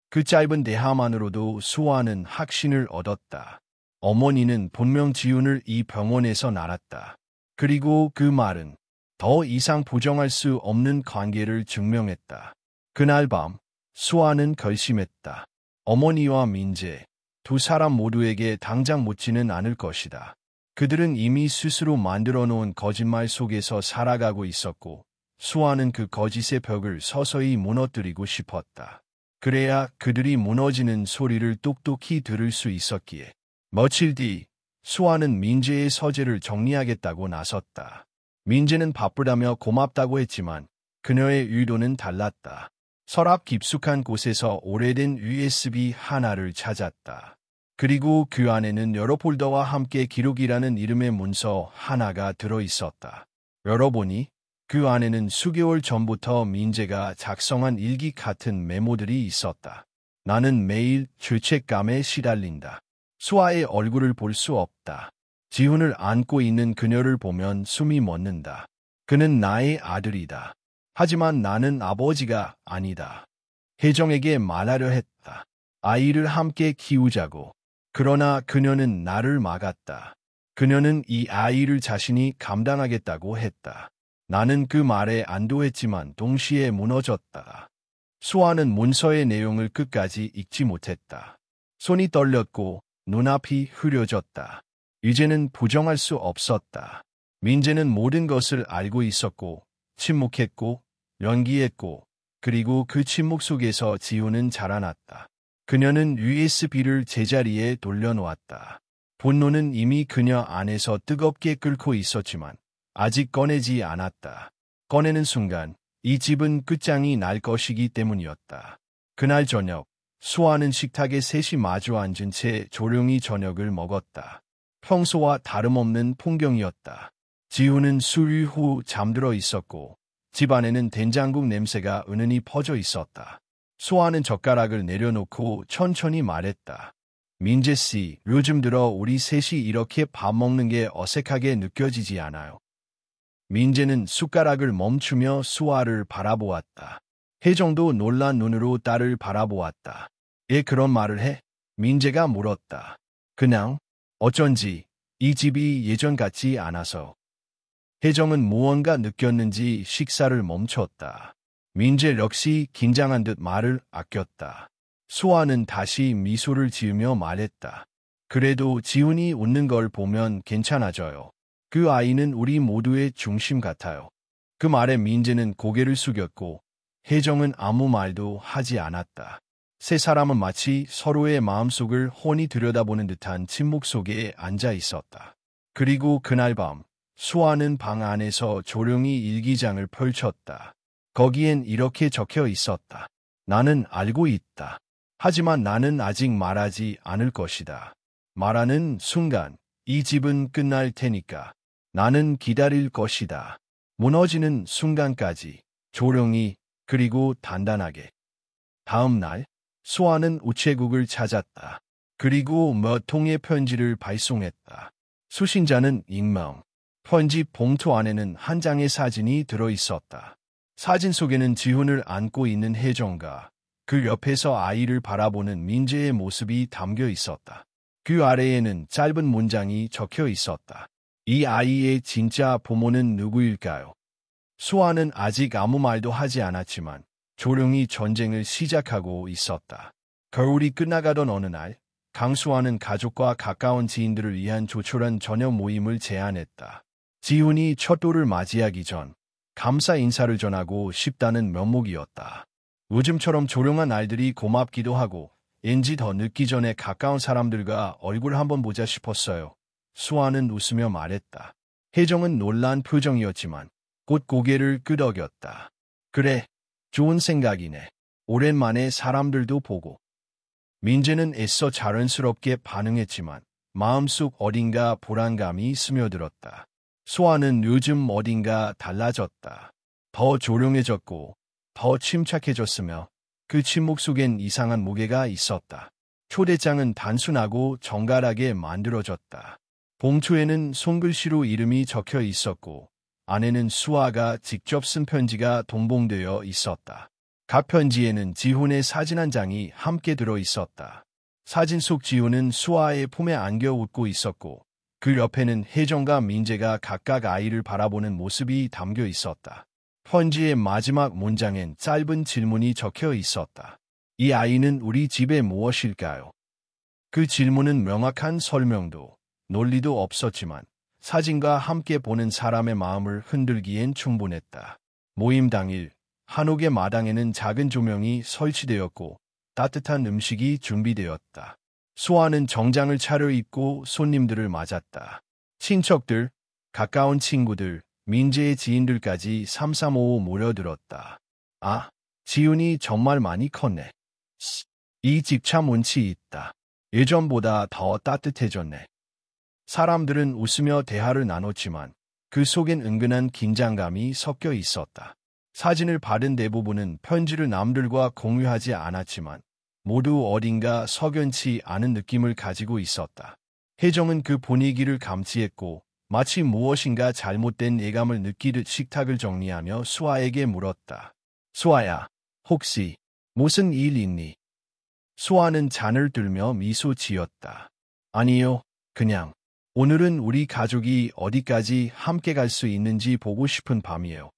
그 짧은 대화만으로도 수아는 확신을 얻었다. 어머니는 분명 지훈을 이 병원에서 낳았다. 그리고 그 말은 더 이상 부정할 수 없는 관계를 증명했다. 그날 밤 수아는 결심했다. 어머니와 민재, 두 사람 모두에게 당장 묻지는 않을 것이다. 그들은 이미 스스로 만들어 놓은 거짓말 속에서 살아가고 있었고 수아는 그 거짓의 벽을 서서히 무너뜨리고 싶었다. 그래야 그들이 무너지는 소리를 똑똑히 들을 수 있었기에. 며칠 뒤 수아는 민재의 서재를 정리하겠다고 나섰다. 민재는 바쁘다며 고맙다고 했지만 그녀의 의도는 달랐다. 서랍 깊숙한 곳에서 오래된 USB 하나를 찾았다. 그리고 그 안에는 여러 폴더와 함께 기록이라는 이름의 문서 하나가 들어있었다. 열어보니 그 안에는 수개월 전부터 민재가 작성한 일기 같은 메모들이 있었다. 나는 매일 죄책감에 시달린다. 수아의 얼굴을 볼 수 없다. 지훈을 안고 있는 그녀를 보면 숨이 멎는다. 그는 나의 아들이다. 하지만 나는 아버지가 아니다. 혜정에게 말하려 했다. 아이를 함께 키우자고. 그러나 그녀는 나를 막았다. 그녀는 이 아이를 자신이 감당하겠다고 했다. 나는 그 말에 안도했지만 동시에 무너졌다. 수아는 문서의 내용을 끝까지 읽지 못했다. 손이 떨렸고 눈앞이 흐려졌다. 이제는 부정할 수 없었다. 민재는 모든 것을 알고 있었고 침묵했고 연기했고 그리고 그 침묵 속에서 지훈은 자라났다. 그녀는 USB를 제자리에 돌려놓았다. 분노는 이미 그녀 안에서 뜨겁게 끓고 있었지만 아직 꺼내지 않았다. 꺼내는 순간 이 집은 끝장이 날 것이기 때문이었다. 그날 저녁 수아는 식탁에 셋이 마주 앉은 채 조용히 저녁을 먹었다. 평소와 다름없는 풍경이었다. 지훈은 수유 후 잠들어 있었고 집안에는 된장국 냄새가 은은히 퍼져 있었다. 수아는 젓가락을 내려놓고 천천히 말했다. 민재씨, 요즘 들어 우리 셋이 이렇게 밥 먹는 게 어색하게 느껴지지 않아요? 민재는 숟가락을 멈추며 수아를 바라보았다. 혜정도 놀란 눈으로 딸을 바라보았다. 얘 그런 말을 해? 민재가 물었다. 그냥 어쩐지 이 집이 예전 같지 않아서. 혜정은 무언가 느꼈는지 식사를 멈췄다. 민재 역시 긴장한 듯 말을 아꼈다. 수아는 다시 미소를 지으며 말했다. 그래도 지훈이 웃는 걸 보면 괜찮아져요. 그 아이는 우리 모두의 중심 같아요. 그 말에 민재는 고개를 숙였고 혜정은 아무 말도 하지 않았다. 세 사람은 마치 서로의 마음속을 훤히 들여다보는 듯한 침묵 속에 앉아 있었다. 그리고 그날 밤 수아는 방 안에서 조용히 일기장을 펼쳤다. 거기엔 이렇게 적혀 있었다. 나는 알고 있다. 하지만 나는 아직 말하지 않을 것이다. 말하는 순간 이 집은 끝날 테니까 나는 기다릴 것이다. 무너지는 순간까지 조용히 그리고 단단하게. 다음 날 수아는 우체국을 찾았다. 그리고 몇 통의 편지를 발송했다. 수신자는 익명. 편지 봉투 안에는 한 장의 사진이 들어있었다. 사진 속에는 지훈을 안고 있는 혜정과 그 옆에서 아이를 바라보는 민재의 모습이 담겨 있었다. 그 아래에는 짧은 문장이 적혀 있었다. 이 아이의 진짜 부모는 누구일까요? 수아는 아직 아무 말도 하지 않았지만 조용히 전쟁을 시작하고 있었다. 겨울이 끝나가던 어느 날, 강수아는 가족과 가까운 지인들을 위한 조촐한 저녁 모임을 제안했다. 지훈이 첫 돌을 맞이하기 전 감사 인사를 전하고 싶다는 명목이었다. 요즘처럼 조용한 날들이 고맙기도 하고 왠지 더 늦기 전에 가까운 사람들과 얼굴 한번 보자 싶었어요. 수아는 웃으며 말했다. 혜정은 놀란 표정이었지만 곧 고개를 끄덕였다. 그래, 좋은 생각이네. 오랜만에 사람들도 보고. 민재는 애써 자연스럽게 반응했지만 마음속 어딘가 불안감이 스며들었다. 수아는 요즘 어딘가 달라졌다. 더 조용해졌고 더 침착해졌으며 그 침묵 속엔 이상한 무게가 있었다. 초대장은 단순하고 정갈하게 만들어졌다. 봉투에는 손글씨로 이름이 적혀 있었고 안에는 수아가 직접 쓴 편지가 동봉되어 있었다. 각 편지에는 지훈의 사진 한 장이 함께 들어 있었다. 사진 속 지훈은 수아의 품에 안겨 웃고 있었고 그 옆에는 혜정과 민재가 각각 아이를 바라보는 모습이 담겨 있었다. 편지의 마지막 문장엔 짧은 질문이 적혀 있었다. 이 아이는 우리 집의 무엇일까요? 그 질문은 명확한 설명도 논리도 없었지만 사진과 함께 보는 사람의 마음을 흔들기엔 충분했다. 모임 당일 한옥의 마당에는 작은 조명이 설치되었고 따뜻한 음식이 준비되었다. 수아는 정장을 차려입고 손님들을 맞았다. 친척들, 가까운 친구들, 민재의 지인들까지 삼삼오오 모여들었다. 아, 지훈이 정말 많이 컸네. 이 집 참 운치 있다. 예전보다 더 따뜻해졌네. 사람들은 웃으며 대화를 나눴지만 그 속엔 은근한 긴장감이 섞여 있었다. 사진을 받은 대부분은 편지를 남들과 공유하지 않았지만 모두 어딘가 석연치 않은 느낌을 가지고 있었다. 혜정은 그 분위기를 감지했고 마치 무엇인가 잘못된 예감을 느끼듯 식탁을 정리하며 수아에게 물었다. 수아야, 혹시 무슨 일 있니? 수아는 잔을 들며 미소 지었다. 아니요, 그냥 오늘은 우리 가족이 어디까지 함께 갈 수 있는지 보고 싶은 밤이에요.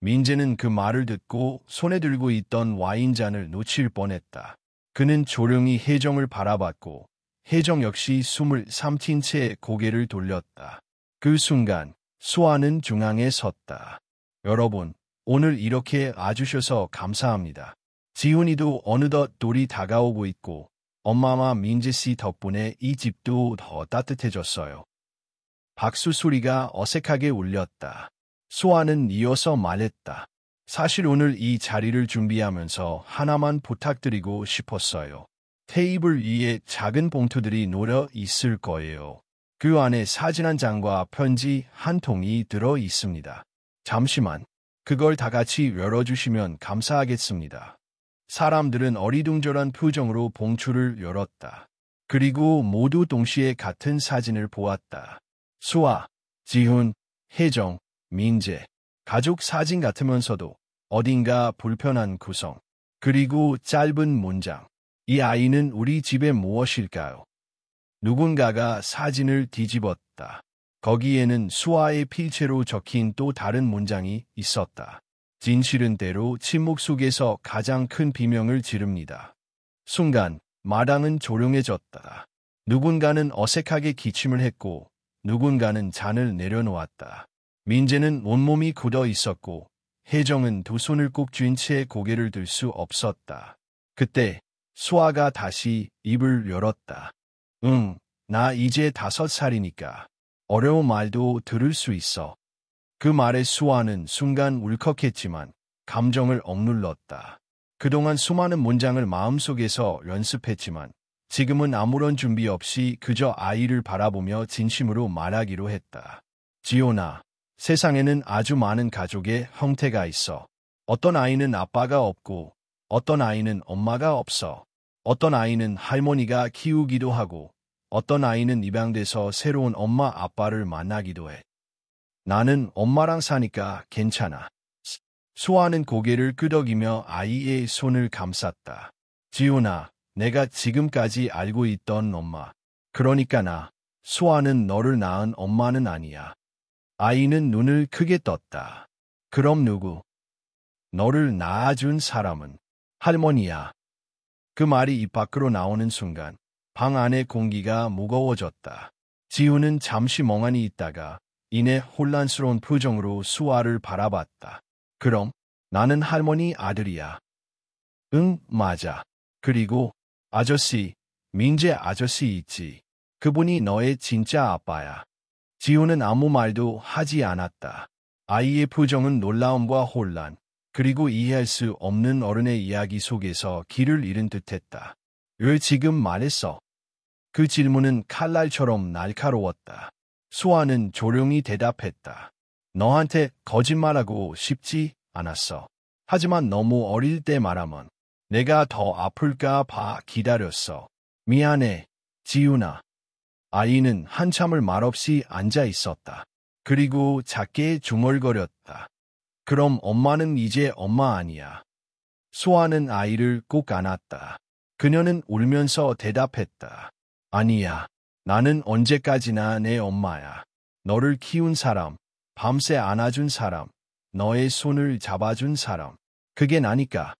민재는 그 말을 듣고 손에 들고 있던 와인잔을 놓칠 뻔했다. 그는 조용히 혜정을 바라봤고 혜정 역시 숨을 삼킨 채 고개를 돌렸다. 그 순간 수아는 중앙에 섰다. 여러분, 오늘 이렇게 와주셔서 감사합니다. 지훈이도 어느덧 돌이 다가오고 있고 엄마와 민재씨 덕분에 이 집도 더 따뜻해졌어요. 박수 소리가 어색하게 울렸다. 수아는 이어서 말했다. 사실 오늘 이 자리를 준비하면서 하나만 부탁드리고 싶었어요. 테이블 위에 작은 봉투들이 놓여 있을 거예요. 그 안에 사진 한 장과 편지 한 통이 들어 있습니다. 잠시만, 그걸 다 같이 열어주시면 감사하겠습니다. 사람들은 어리둥절한 표정으로 봉투를 열었다. 그리고 모두 동시에 같은 사진을 보았다. 수아, 지훈, 혜정, 민재. 가족 사진 같으면서도 어딘가 불편한 구성. 그리고 짧은 문장. 이 아이는 우리 집의 무엇일까요? 누군가가 사진을 뒤집었다. 거기에는 수아의 필체로 적힌 또 다른 문장이 있었다. 진실은 때로 침묵 속에서 가장 큰 비명을 지릅니다. 순간 마당은 조용해졌다. 누군가는 어색하게 기침을 했고 누군가는 잔을 내려놓았다. 민재는 온몸이 굳어 있었고 혜정은 두 손을 꼭 쥔 채 고개를 들 수 없었다. 그때 수아가 다시 입을 열었다. 응, 나 이제 5살이니까 어려운 말도 들을 수 있어. 그 말에 수아는 순간 울컥했지만 감정을 억눌렀다. 그동안 수많은 문장을 마음속에서 연습했지만 지금은 아무런 준비 없이 그저 아이를 바라보며 진심으로 말하기로 했다. 지호나, 세상에는 아주 많은 가족의 형태가 있어. 어떤 아이는 아빠가 없고, 어떤 아이는 엄마가 없어. 어떤 아이는 할머니가 키우기도 하고, 어떤 아이는 입양돼서 새로운 엄마 아빠를 만나기도 해. 나는 엄마랑 사니까 괜찮아. 수아는 고개를 끄덕이며 아이의 손을 감쌌다. 지훈아, 내가 지금까지 알고 있던 엄마. 그러니까 수아는 너를 낳은 엄마는 아니야. 아이는 눈을 크게 떴다. 그럼 누구? 너를 낳아준 사람은 할머니야. 그 말이 입 밖으로 나오는 순간 방 안의 공기가 무거워졌다. 지훈은 잠시 멍하니 있다가 이내 혼란스러운 표정으로 수아를 바라봤다. 그럼 나는 할머니 아들이야. 응, 맞아. 그리고 아저씨, 민재 아저씨 있지. 그분이 너의 진짜 아빠야. 지훈은 아무 말도 하지 않았다. 아이의 표정은 놀라움과 혼란, 그리고 이해할 수 없는 어른의 이야기 속에서 길을 잃은 듯했다. 왜 지금 말했어? 그 질문은 칼날처럼 날카로웠다. 수아는 조용히 대답했다. 너한테 거짓말하고 싶지 않았어. 하지만 너무 어릴 때 말하면 내가 더 아플까 봐 기다렸어. 미안해, 지훈아. 아이는 한참을 말없이 앉아 있었다. 그리고 작게 중얼거렸다. 그럼 엄마는 이제 엄마 아니야. 수아는 아이를 꼭 안았다. 그녀는 울면서 대답했다. 아니야. 나는 언제까지나 내 엄마야. 너를 키운 사람, 밤새 안아준 사람, 너의 손을 잡아준 사람. 그게 나니까.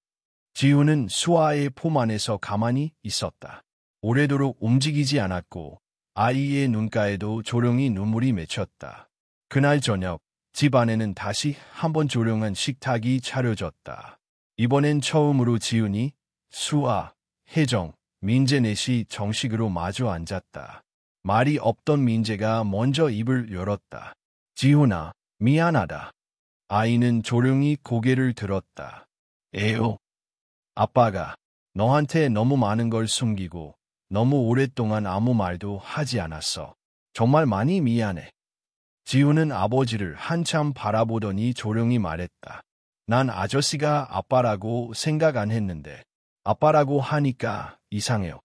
지훈은 수아의 품 안에서 가만히 있었다. 오래도록 움직이지 않았고 아이의 눈가에도 조용히 눈물이 맺혔다. 그날 저녁 집 안에는 다시 한번 조용한 식탁이 차려졌다. 이번엔 처음으로 지훈이, 수아, 혜정, 민재 넷이 정식으로 마주 앉았다. 말이 없던 민재가 먼저 입을 열었다. 지훈아, 미안하다. 아이는 조용히 고개를 들었다. 에요. 아빠가 너한테 너무 많은 걸 숨기고 너무 오랫동안 아무 말도 하지 않았어. 정말 많이 미안해. 지훈은 아버지를 한참 바라보더니 조용히 말했다. 난 아저씨가 아빠라고 생각 안 했는데 아빠라고 하니까 이상해요.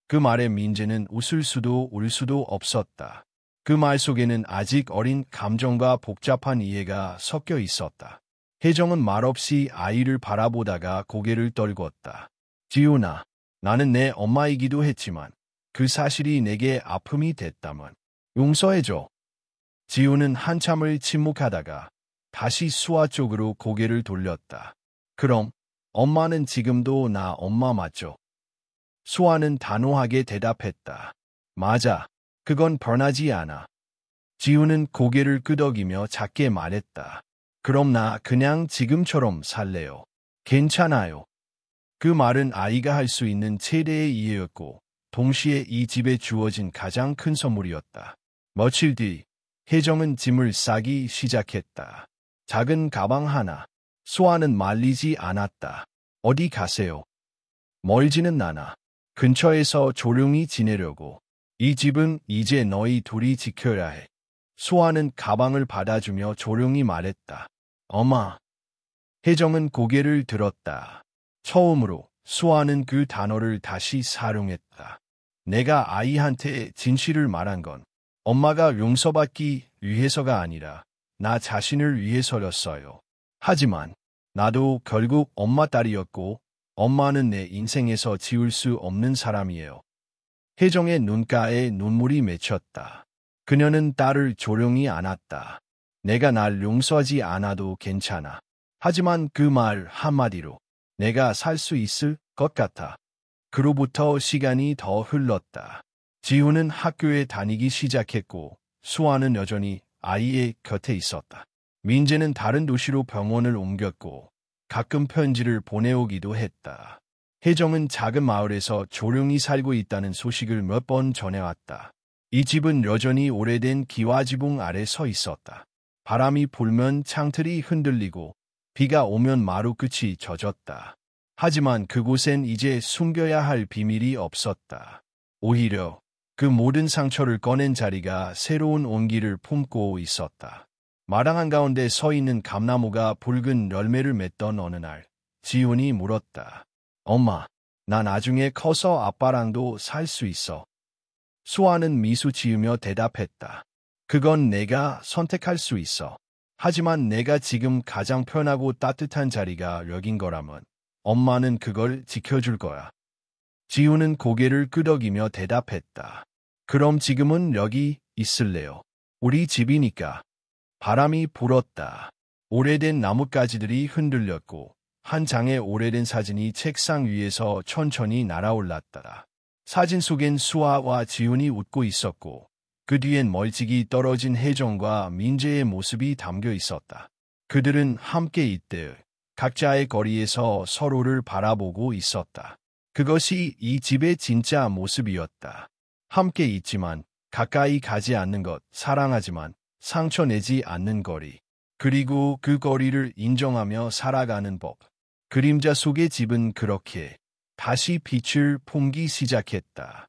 그 말에 민재는 웃을 수도 울 수도 없었다. 그 말 속에는 아직 어린 감정과 복잡한 이해가 섞여 있었다. 혜정은 말없이 아이를 바라보다가 고개를 떨궜다. 지훈아, 나는 내 엄마이기도 했지만 그 사실이 내게 아픔이 됐다면 용서해줘. 지훈은 한참을 침묵하다가 다시 수아 쪽으로 고개를 돌렸다. 그럼 엄마는 지금도 나 엄마 맞죠? 수아는 단호하게 대답했다. 맞아. 그건 변하지 않아. 지훈은 고개를 끄덕이며 작게 말했다. 그럼 나 그냥 지금처럼 살래요. 괜찮아요. 그 말은 아이가 할 수 있는 최대의 이해였고 동시에 이 집에 주어진 가장 큰 선물이었다. 며칠 뒤 혜정은 짐을 싸기 시작했다. 작은 가방 하나. 수아는 말리지 않았다. 어디 가세요? 멀지는 않아. 근처에서 조용히 지내려고. 이 집은 이제 너희 둘이 지켜야 해. 수아는 가방을 받아주며 조용히 말했다. 엄마. 혜정은 고개를 들었다. 처음으로 수아는 그 단어를 다시 사용했다. 내가 아이한테 진실을 말한 건 엄마가 용서받기 위해서가 아니라 나 자신을 위해서였어요. 하지만 나도 결국 엄마 딸이었고 엄마는 내 인생에서 지울 수 없는 사람이에요. 혜정의 눈가에 눈물이 맺혔다. 그녀는 딸을 조용히 안았다. 내가 날 용서하지 않아도 괜찮아. 하지만 그 말 한마디로 내가 살 수 있을 것 같아. 그로부터 시간이 더 흘렀다. 지우는 학교에 다니기 시작했고 수아는 여전히 아이의 곁에 있었다. 민재는 다른 도시로 병원을 옮겼고 가끔 편지를 보내오기도 했다. 혜정은 작은 마을에서 조용히 살고 있다는 소식을 몇 번 전해왔다. 이 집은 여전히 오래된 기와지붕 아래 서 있었다. 바람이 불면 창틀이 흔들리고 비가 오면 마루 끝이 젖었다. 하지만 그곳엔 이제 숨겨야 할 비밀이 없었다. 오히려 그 모든 상처를 꺼낸 자리가 새로운 온기를 품고 있었다. 마당 한가운데 서 있는 감나무가 붉은 열매를 맺던 어느 날, 지훈이 물었다. 엄마, 나 나중에 커서 아빠랑도 살 수 있어. 수아는 미소 지으며 대답했다. 그건 내가 선택할 수 있어. 하지만 내가 지금 가장 편하고 따뜻한 자리가 여긴 거라면 엄마는 그걸 지켜줄 거야. 지훈은 고개를 끄덕이며 대답했다. 그럼 지금은 여기 있을래요. 우리 집이니까. 바람이 불었다. 오래된 나뭇가지들이 흔들렸고 한 장의 오래된 사진이 책상 위에서 천천히 날아올랐다. 사진 속엔 수아와 지훈이 웃고 있었고 그 뒤엔 멀찍이 떨어진 혜정과 민재의 모습이 담겨 있었다. 그들은 함께 있되 각자의 거리에서 서로를 바라보고 있었다. 그것이 이 집의 진짜 모습이었다. 함께 있지만 가까이 가지 않는 것, 사랑하지만 상처내지 않는 거리. 그리고 그 거리를 인정하며 살아가는 법. 그림자 속의 집은 그렇게 다시 빛을 품기 시작했다.